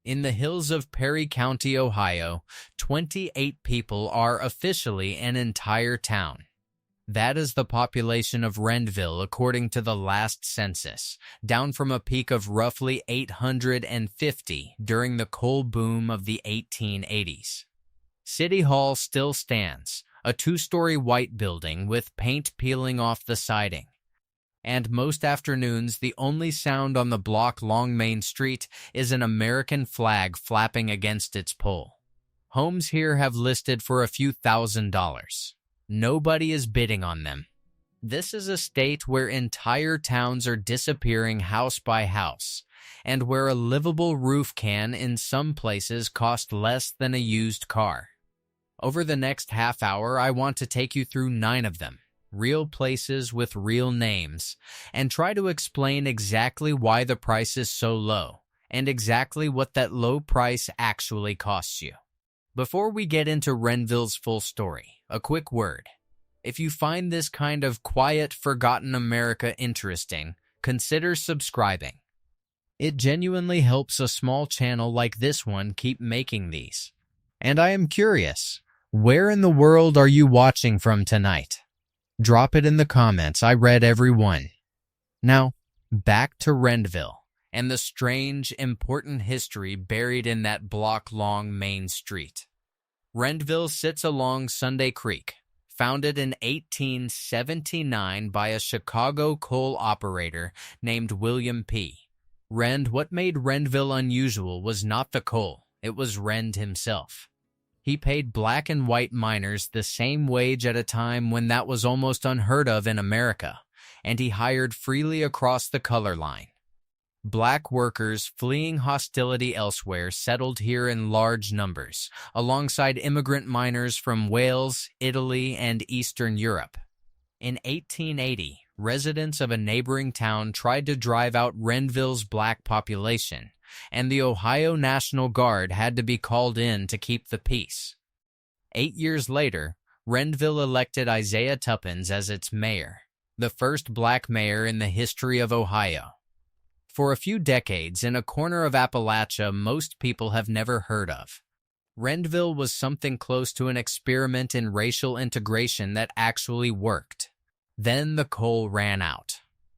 In the hills of Perry County, Ohio, 28 people are officially an entire town. That is the population of Rendville according to the last census, down from a peak of roughly 850 during the coal boom of the 1880s. City Hall still stands, a two-story white building with paint peeling off the siding. And most afternoons, the only sound on the block-long main street is an American flag flapping against its pole. Homes here have listed for a few $1,000s. Nobody is bidding on them. This is a state where entire towns are disappearing house by house, and where a livable roof can, in some places, cost less than a used car. Over the next half hour, I want to take you through 9 of them, real places with real names, and try to explain exactly why the price is so low, and exactly what that low price actually costs you. Before we get into Rendville's full story, a quick word. If you find this kind of quiet, forgotten America interesting, consider subscribing. It genuinely helps a small channel like this one keep making these. And I am curious, where in the world are you watching from tonight? Drop it in the comments. I read every one. Now, back to Rendville and the strange, important history buried in that block-long main street. Rendville sits along Sunday Creek, founded in 1879 by a Chicago coal operator named William P. Rend. What made Rendville unusual was not the coal, it was Rend himself. He paid black and white miners the same wage at a time when that was almost unheard of in America, and he hired freely across the color line. Black workers fleeing hostility elsewhere settled here in large numbers, alongside immigrant miners from Wales, Italy, and Eastern Europe. In 1880, residents of a neighboring town tried to drive out Rendville's black population, and the Ohio National Guard had to be called in to keep the peace. 8 years later, Rendville elected Isaiah Tuppence as its mayor, the first black mayor in the history of Ohio. For a few decades, in a corner of Appalachia most people have never heard of, Rendville was something close to an experiment in racial integration that actually worked. Then the coal ran out,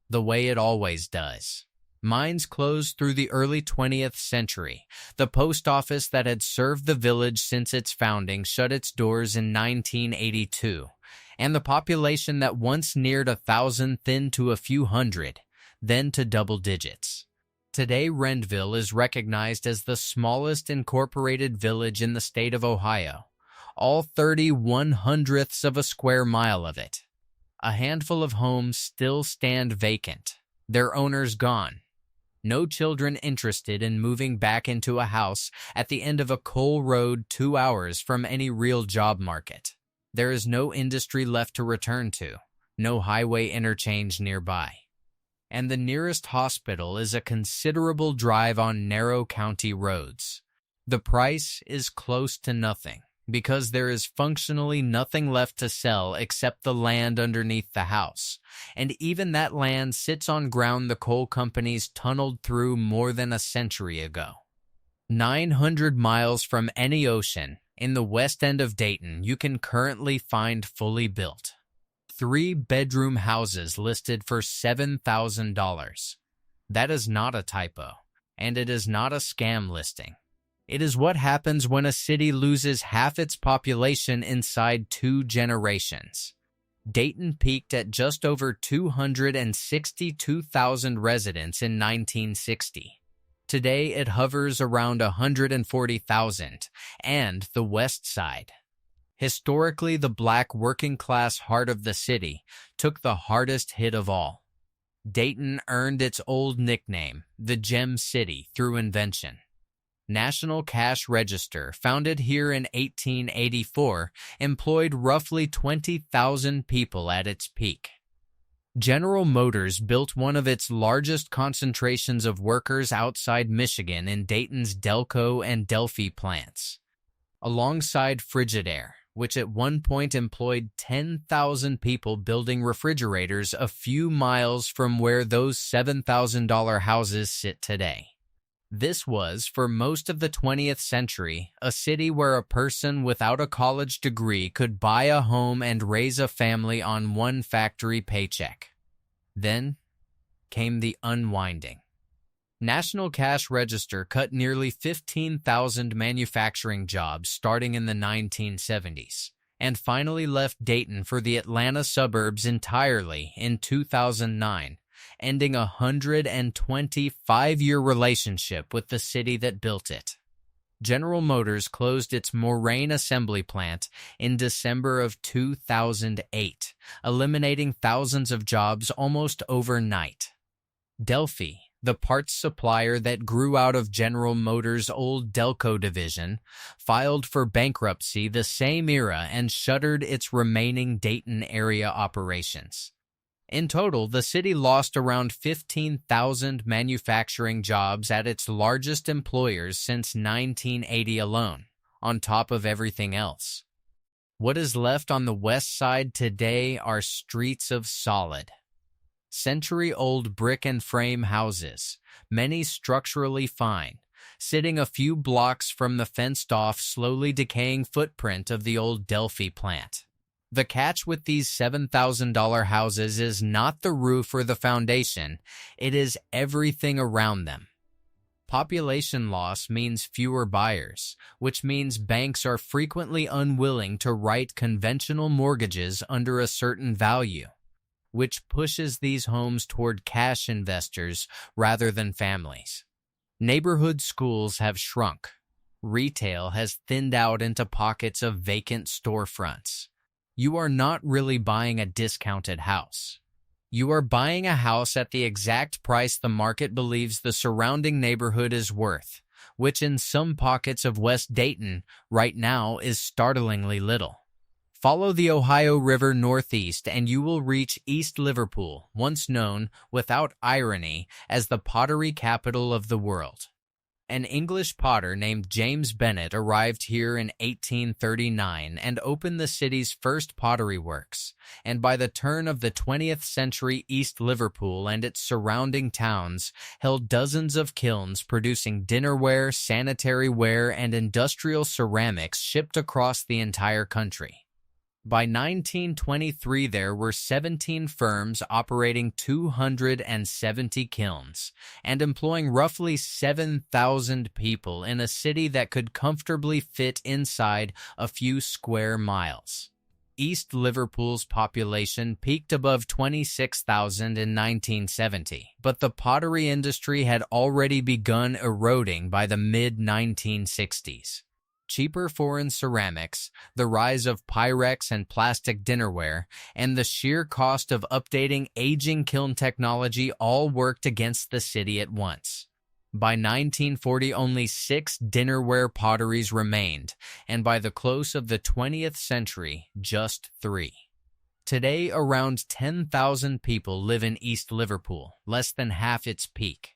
the way it always does. Mines closed through the early 20th century. The post office that had served the village since its founding shut its doors in 1982, and the population that once neared 1,000 thinned to a few hundred, then to double digits. Today, Rendville is recognized as the smallest incorporated village in the state of Ohio, all 31/100ths of a square mile of it. A handful of homes still stand vacant, their owners gone. No children interested in moving back into a house at the end of a coal road 2 hours from any real job market. There is no industry left to return to, no highway interchange nearby. And the nearest hospital is a considerable drive on narrow county roads. The price is close to nothing, because there is functionally nothing left to sell except the land underneath the house, and even that land sits on ground the coal companies tunneled through more than a century ago. 900 miles from any ocean, in the west end of Dayton, you can currently find fully built 3-bedroom houses listed for $7,000. That is not a typo, and it is not a scam listing. It is what happens when a city loses half its population inside 2 generations. Dayton peaked at just over 262,000 residents in 1960. Today it hovers around 140,000, and the west side. Historically, the black working-class heart of the city took the hardest hit of all. Dayton earned its old nickname, the Gem City, through invention. National Cash Register, founded here in 1884, employed roughly 20,000 people at its peak. General Motors built one of its largest concentrations of workers outside Michigan in Dayton's Delco and Delphi plants, alongside Frigidaire, which at one point employed 10,000 people building refrigerators a few miles from where those $7,000 houses sit today. This was, for most of the 20th century, a city where a person without a college degree could buy a home and raise a family on one factory paycheck. Then came the unwinding. National Cash Register cut nearly 15,000 manufacturing jobs starting in the 1970s, and finally left Dayton for the Atlanta suburbs entirely in 2009, ending a 125-year relationship with the city that built it. General Motors closed its Moraine assembly plant in December of 2008, eliminating thousands of jobs almost overnight. Delphi, the parts supplier that grew out of General Motors' old Delco division, filed for bankruptcy the same era and shuttered its remaining Dayton area operations. In total, the city lost around 15,000 manufacturing jobs at its largest employers since 1980 alone, on top of everything else. What is left on the west side today are streets of solid. Century-old brick and frame houses, many structurally fine, sitting a few blocks from the fenced-off, slowly decaying footprint of the old Delphi plant. The catch with these $7,000 houses is not the roof or the foundation, it is everything around them. Population loss means fewer buyers, which means banks are frequently unwilling to write conventional mortgages under a certain value, which pushes these homes toward cash investors rather than families. Neighborhood schools have shrunk. Retail has thinned out into pockets of vacant storefronts. You are not really buying a discounted house. You are buying a house at the exact price the market believes the surrounding neighborhood is worth, which in some pockets of West Dayton right now is startlingly little. Follow the Ohio River northeast and you will reach East Liverpool, once known, without irony, as the pottery capital of the world. An English potter named James Bennett arrived here in 1839 and opened the city's first pottery works, and by the turn of the 20th century, East Liverpool and its surrounding towns held dozens of kilns producing dinnerware, sanitary ware, and industrial ceramics shipped across the entire country. By 1923, there were 17 firms operating 270 kilns and employing roughly 7,000 people in a city that could comfortably fit inside a few square miles. East Liverpool's population peaked above 26,000 in 1970, but the pottery industry had already begun eroding by the mid-1960s. Cheaper foreign ceramics, the rise of Pyrex and plastic dinnerware, and the sheer cost of updating aging kiln technology all worked against the city at once. By 1940, only 6 dinnerware potteries remained, and by the close of the 20th century, just 3. Today, around 10,000 people live in East Liverpool, less than half its peak.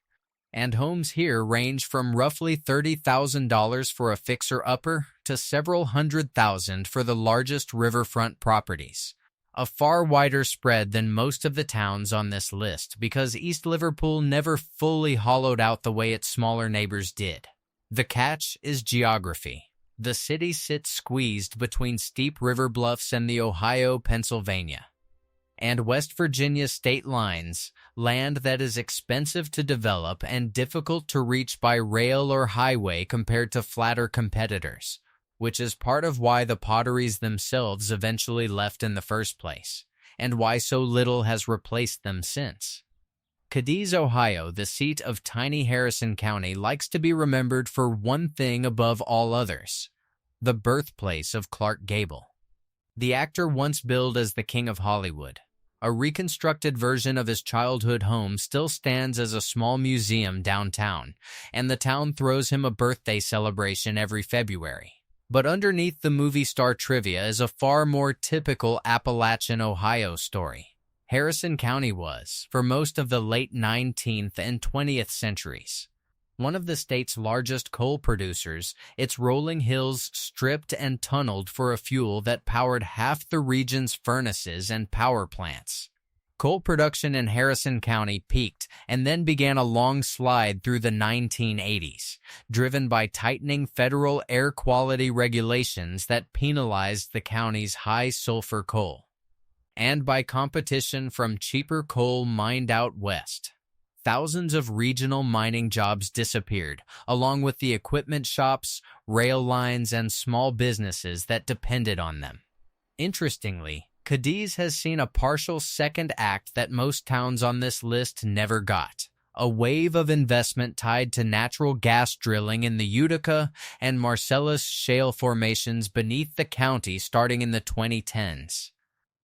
And homes here range from roughly $30,000 for a fixer-upper to several $100,000 for the largest riverfront properties. A far wider spread than most of the towns on this list because East Liverpool never fully hollowed out the way its smaller neighbors did. The catch is geography. The city sits squeezed between steep river bluffs and the Ohio-Pennsylvania and West Virginia state lines, land that is expensive to develop and difficult to reach by rail or highway compared to flatter competitors, which is part of why the potteries themselves eventually left in the first place, and why so little has replaced them since. Cadiz, Ohio, the seat of tiny Harrison County, likes to be remembered for one thing above all others: the birthplace of Clark Gable. The actor once billed as the King of Hollywood. A reconstructed version of his childhood home still stands as a small museum downtown, and the town throws him a birthday celebration every February. But underneath the movie star trivia is a far more typical Appalachian Ohio story. Harrison County was, for most of the late 19th and 20th centuries, one of the state's largest coal producers. Its rolling hills stripped and tunneled for a fuel that powered half the region's furnaces and power plants. Coal production in Harrison County peaked and then began a long slide through the 1980s, driven by tightening federal air quality regulations that penalized the county's high-sulfur coal, and by competition from cheaper coal mined out west. Thousands of regional mining jobs disappeared, along with the equipment shops, rail lines, and small businesses that depended on them. Interestingly, Cadiz has seen a partial second act that most towns on this list never got. A wave of investment tied to natural gas drilling in the Utica and Marcellus shale formations beneath the county starting in the 2010s.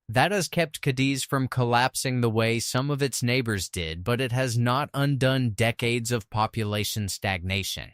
That has kept Cadiz from collapsing the way some of its neighbors did, but it has not undone decades of population stagnation.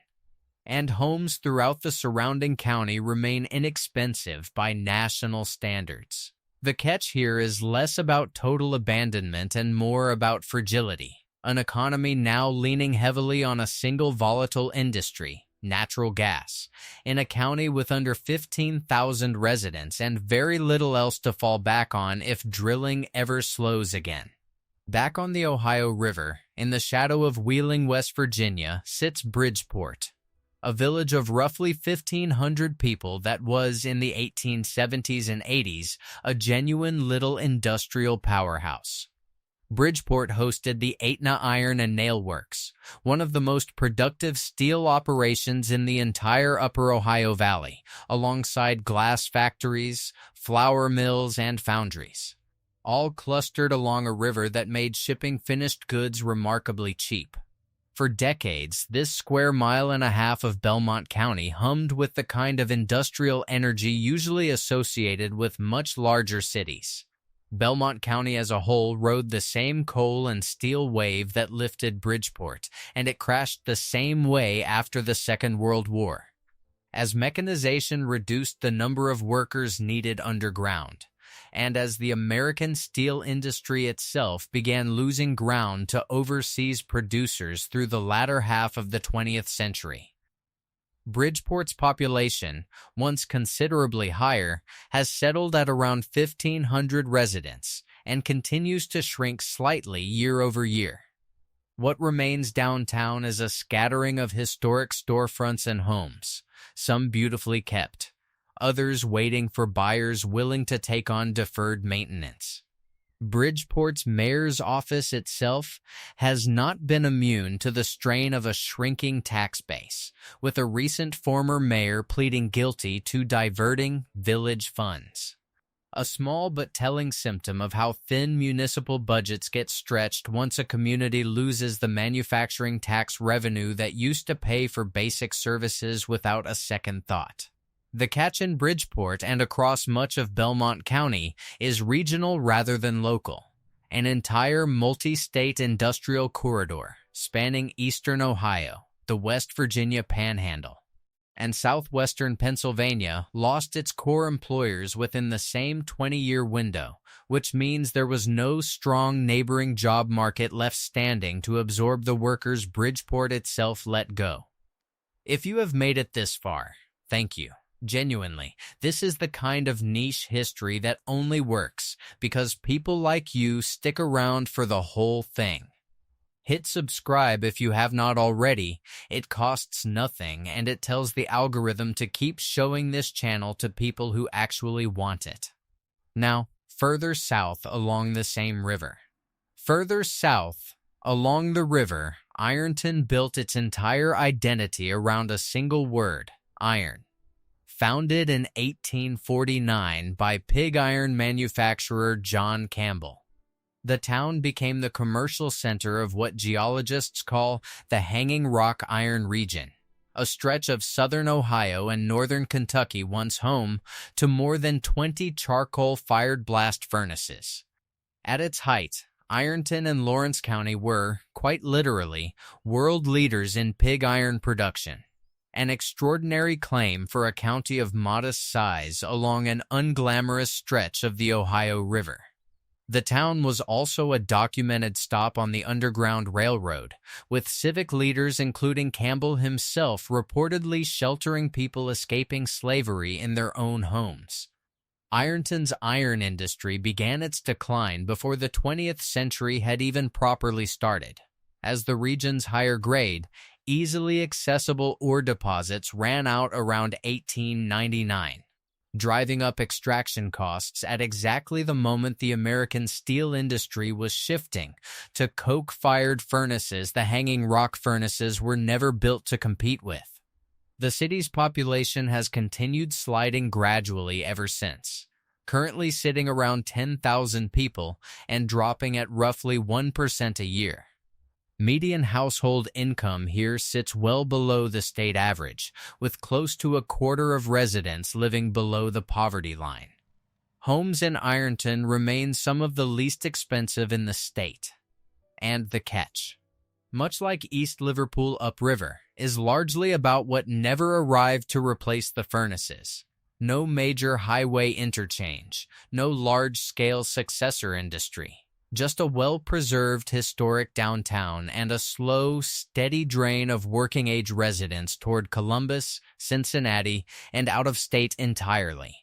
And homes throughout the surrounding county remain inexpensive by national standards. The catch here is less about total abandonment and more about fragility, an economy now leaning heavily on a single volatile industry, natural gas, in a county with under 15,000 residents and very little else to fall back on if drilling ever slows again. Back on the Ohio River, in the shadow of Wheeling, West Virginia, sits Bridgeport, a village of roughly 1,500 people that was, in the 1870s and 80s, a genuine little industrial powerhouse. Bridgeport hosted the Etna Iron and Nail Works, one of the most productive steel operations in the entire Upper Ohio Valley, alongside glass factories, flour mills, and foundries, all clustered along a river that made shipping finished goods remarkably cheap. For decades, this square mile and a half of Belmont County hummed with the kind of industrial energy usually associated with much larger cities. Belmont County as a whole rode the same coal and steel wave that lifted Bridgeport, and it crashed the same way after the Second World War. As mechanization reduced the number of workers needed underground, and as the American steel industry itself began losing ground to overseas producers through the latter half of the 20th century. Bridgeport's population, once considerably higher, has settled at around 1,500 residents and continues to shrink slightly year over year. What remains downtown is a scattering of historic storefronts and homes, some beautifully kept, others waiting for buyers willing to take on deferred maintenance. Bridgeport's mayor's office itself has not been immune to the strain of a shrinking tax base, with a recent former mayor pleading guilty to diverting village funds. A small but telling symptom of how thin municipal budgets get stretched once a community loses the manufacturing tax revenue that used to pay for basic services without a second thought. The catch in Bridgeport and across much of Belmont County is regional rather than local, an entire multi-state industrial corridor spanning eastern Ohio, the West Virginia Panhandle, and southwestern Pennsylvania lost its core employers within the same 20-year window, which means there was no strong neighboring job market left standing to absorb the workers Bridgeport itself let go. If you have made it this far, thank you. Genuinely, this is the kind of niche history that only works because people like you stick around for the whole thing. Hit subscribe if you have not already. It costs nothing, and it tells the algorithm to keep showing this channel to people who actually want it. Now, further south along the same river. Further south along the river, Ironton built its entire identity around a single word, iron. Founded in 1849 by pig iron manufacturer John Campbell, the town became the commercial center of what geologists call the Hanging Rock Iron Region, a stretch of southern Ohio and northern Kentucky once home to more than 20 charcoal-fired blast furnaces. At its height, Ironton and Lawrence County were, quite literally, world leaders in pig iron production. An extraordinary claim for a county of modest size along an unglamorous stretch of the Ohio River. The town was also a documented stop on the Underground Railroad, with civic leaders including Campbell himself reportedly sheltering people escaping slavery in their own homes. Ironton's iron industry began its decline before the 20th century had even properly started, as the region's higher grade, easily accessible ore deposits ran out around 1899, driving up extraction costs at exactly the moment the American steel industry was shifting to coke-fired furnaces the hanging rock furnaces were never built to compete with. The city's population has continued sliding gradually ever since, currently sitting around 10,000 people and dropping at roughly 1% a year. Median household income here sits well below the state average, with close to a quarter of residents living below the poverty line. Homes in Ironton remain some of the least expensive in the state. And the catch, much like East Liverpool upriver, is largely about what never arrived to replace the furnaces. No major highway interchange, no large-scale successor industry. Just a well-preserved historic downtown and a slow, steady drain of working-age residents toward Columbus, Cincinnati, and out of state entirely.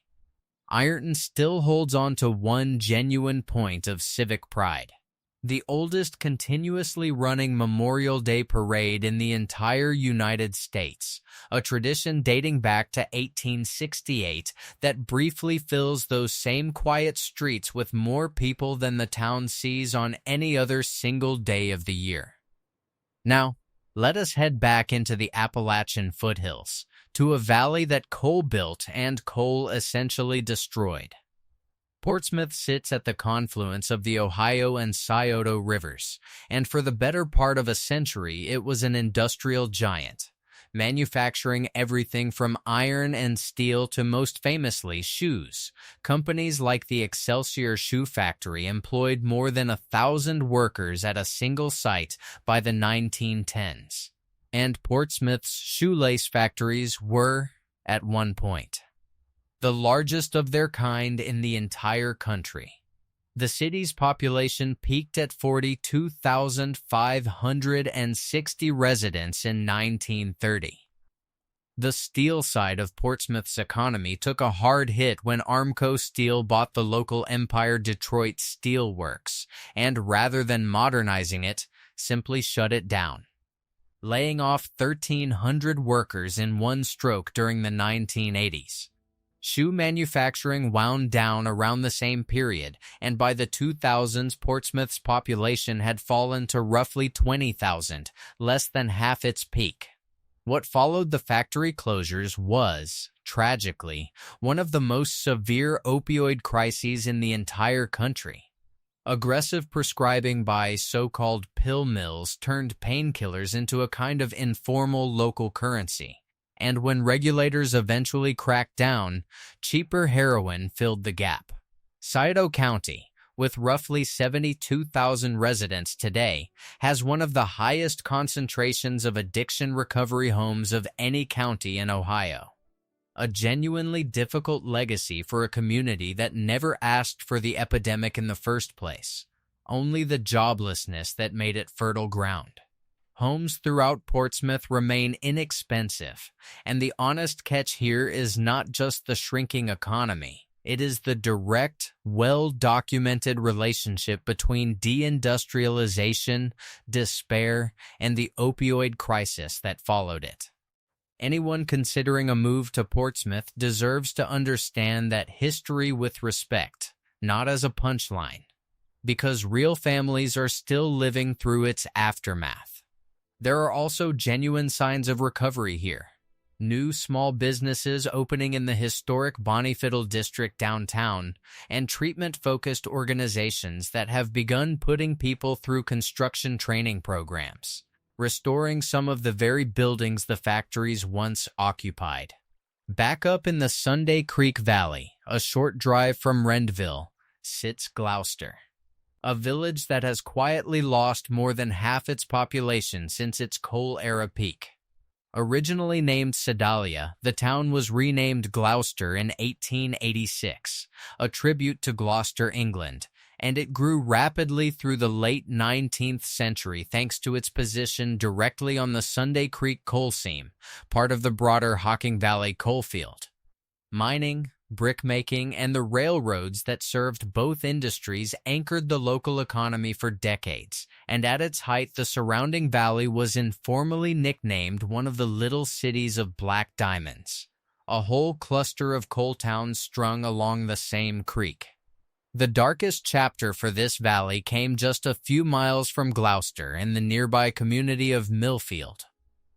Ironton still holds on to one genuine point of civic pride. The oldest continuously running Memorial Day parade in the entire United States, a tradition dating back to 1868 that briefly fills those same quiet streets with more people than the town sees on any other single day of the year. Now, let us head back into the Appalachian foothills, to a valley that coal built and coal essentially destroyed. Portsmouth sits at the confluence of the Ohio and Scioto rivers, and for the better part of a century it was an industrial giant, manufacturing everything from iron and steel to, most famously, shoes. Companies like the Excelsior Shoe Factory employed more than 1,000 workers at a single site by the 1910s, and Portsmouth's shoelace factories were, at one point, the largest of their kind in the entire country. The city's population peaked at 42,560 residents in 1930. The steel side of Portsmouth's economy took a hard hit when Armco Steel bought the local Empire Detroit Steel Works and, rather than modernizing it, simply shut it down, laying off 1,300 workers in one stroke during the 1980s. Shoe manufacturing wound down around the same period, and by the 2000s, Portsmouth's population had fallen to roughly 20,000, less than half its peak. What followed the factory closures was, tragically, one of the most severe opioid crises in the entire country. Aggressive prescribing by so-called pill mills turned painkillers into a kind of informal local currency. And when regulators eventually cracked down, cheaper heroin filled the gap. Scioto County, with roughly 72,000 residents today, has one of the highest concentrations of addiction recovery homes of any county in Ohio. A genuinely difficult legacy for a community that never asked for the epidemic in the first place, only the joblessness that made it fertile ground. Homes throughout Portsmouth remain inexpensive, and the honest catch here is not just the shrinking economy. It is the direct, well-documented relationship between deindustrialization, despair, and the opioid crisis that followed it. Anyone considering a move to Portsmouth deserves to understand that history with respect, not as a punchline, because real families are still living through its aftermath. There are also genuine signs of recovery here. New small businesses opening in the historic Bonneyfiddle district downtown, and treatment-focused organizations that have begun putting people through construction training programs, restoring some of the very buildings the factories once occupied. Back up in the Sunday Creek Valley, a short drive from Rendville, sits Glouster, a village that has quietly lost more than half its population since its coal-era peak. Originally named Sedalia, the town was renamed Glouster in 1886, a tribute to Gloucester, England, and it grew rapidly through the late 19th century thanks to its position directly on the Sunday Creek coal seam, part of the broader Hocking Valley coalfield. Mining, Brickmaking and the railroads that served both industries anchored the local economy for decades, and at its height the surrounding valley was informally nicknamed one of the little cities of black diamonds, a whole cluster of coal towns strung along the same creek. The darkest chapter for this valley came just a few miles from Glouster in the nearby community of Millfield,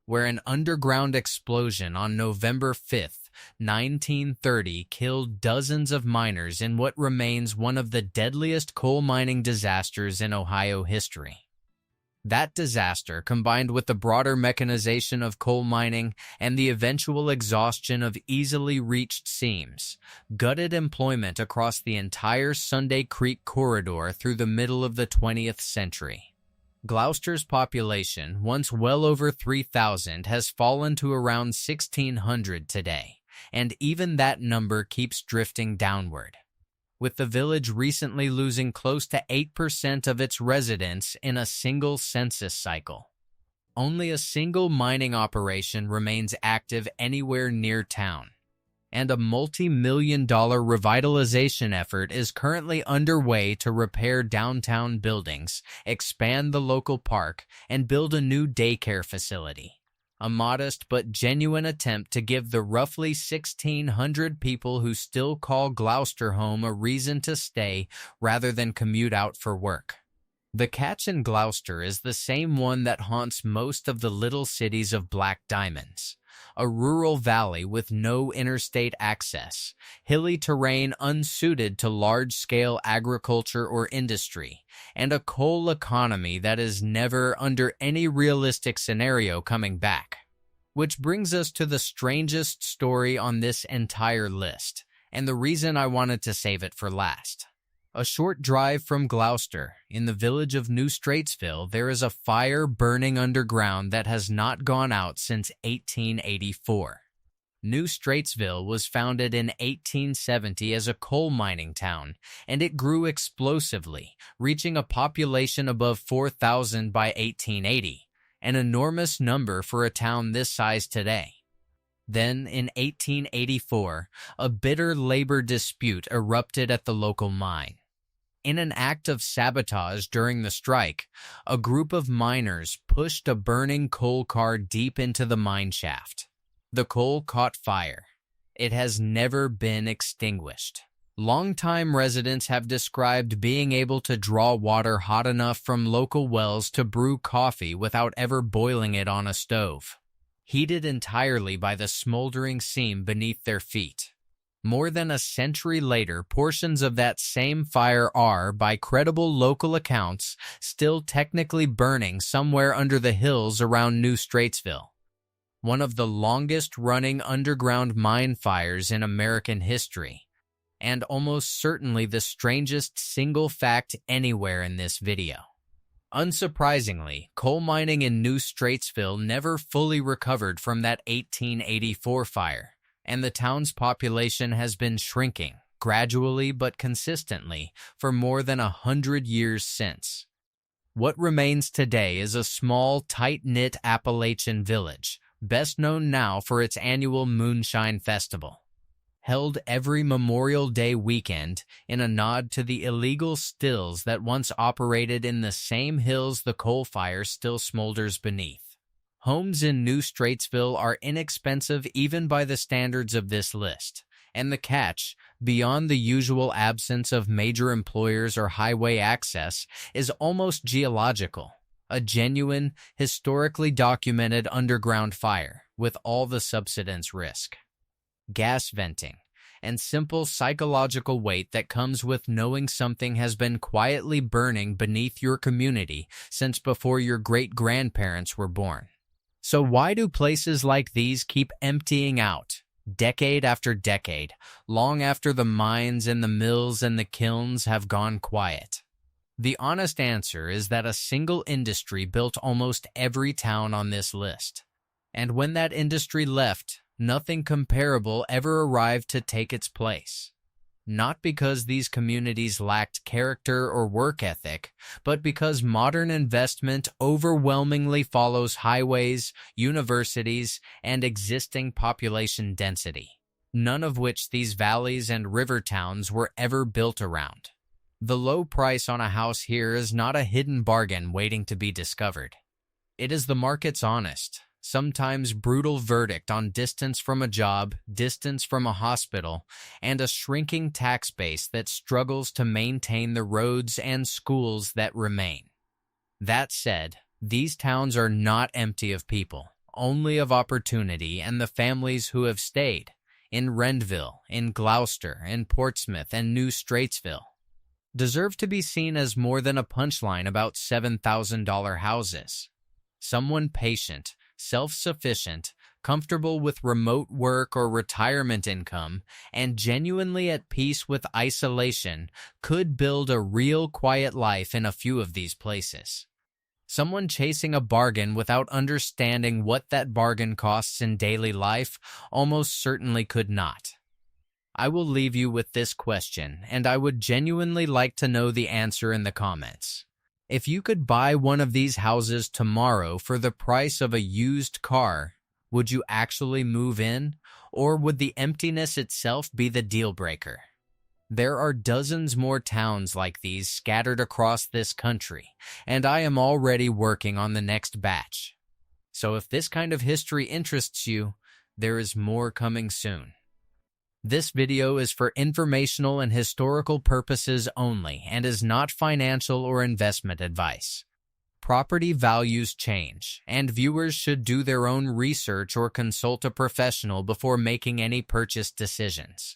where an underground explosion on November 5th, 1930 killed dozens of miners in what remains one of the deadliest coal mining disasters in Ohio history. That disaster, combined with the broader mechanization of coal mining and the eventual exhaustion of easily reached seams, gutted employment across the entire Sunday Creek corridor through the middle of the 20th century. Glouster's population, once well over 3,000, has fallen to around 1,600 today, and even that number keeps drifting downward, with the village recently losing close to 8% of its residents in a single census cycle. Only a single mining operation remains active anywhere near town, and a multi-million-dollar revitalization effort is currently underway to repair downtown buildings, expand the local park, and build a new daycare facility. A modest but genuine attempt to give the roughly 1,600 people who still call Glouster home a reason to stay rather than commute out for work. The catch in Glouster is the same one that haunts most of the little cities of black diamonds. A rural valley with no interstate access, hilly terrain unsuited to large-scale agriculture or industry, and a coal economy that is never, under any realistic scenario, coming back. Which brings us to the strangest story on this entire list, and the reason I wanted to save it for last. A short drive from Glouster, in the village of New Straitsville, there is a fire burning underground that has not gone out since 1884. New Straitsville was founded in 1870 as a coal mining town, and it grew explosively, reaching a population above 4,000 by 1880, an enormous number for a town this size today. Then, in 1884, a bitter labor dispute erupted at the local mine. In an act of sabotage during the strike, a group of miners pushed a burning coal car deep into the mine shaft. The coal caught fire. It has never been extinguished. Longtime residents have described being able to draw water hot enough from local wells to brew coffee without ever boiling it on a stove, heated entirely by the smoldering seam beneath their feet. More than a century later, portions of that same fire are, by credible local accounts, still technically burning somewhere under the hills around New Straitsville. One of the longest-running underground mine fires in American history, and almost certainly the strangest single fact anywhere in this video. Unsurprisingly, coal mining in New Straitsville never fully recovered from that 1884 fire, and the town's population has been shrinking, gradually but consistently, for more than 100 years since. What remains today is a small, tight-knit Appalachian village, best known now for its annual Moonshine Festival, held every Memorial Day weekend in a nod to the illegal stills that once operated in the same hills the coal fire still smolders beneath. Homes in New Straitsville are inexpensive even by the standards of this list, and the catch, beyond the usual absence of major employers or highway access, is almost geological. A genuine, historically documented underground fire with all the subsidence risk, gas venting, and simple psychological weight that comes with knowing something has been quietly burning beneath your community since before your great-grandparents were born. So why do places like these keep emptying out, decade after decade, long after the mines and the mills and the kilns have gone quiet? The honest answer is that a single industry built almost every town on this list. And when that industry left, nothing comparable ever arrived to take its place. Not because these communities lacked character or work ethic, but because modern investment overwhelmingly follows highways, universities, and existing population density. none of which these valleys and river towns were ever built around. The low price on a house here is not a hidden bargain waiting to be discovered. It is the market's honest, sometimes brutal verdict on distance from a job, distance from a hospital, and a shrinking tax base that struggles to maintain the roads and schools that remain. That said, these towns are not empty of people, only of opportunity and the families who have stayed in Rendville, in Glouster, in Portsmouth, and New Straitsville deserve to be seen as more than a punchline about $7,000 houses. Someone patient, self-sufficient, comfortable with remote work or retirement income, and genuinely at peace with isolation could build a real quiet life in a few of these places. Someone chasing a bargain without understanding what that bargain costs in daily life almost certainly could not. I will leave you with this question, and I would genuinely like to know the answer in the comments. If you could buy one of these houses tomorrow for the price of a used car, would you actually move in, or would the emptiness itself be the deal breaker? There are dozens more towns like these scattered across this country, and I am already working on the next batch. So if this kind of history interests you, there is more coming soon. This video is for informational and historical purposes only and is not financial or investment advice. Property values change, and viewers should do their own research or consult a professional before making any purchase decisions.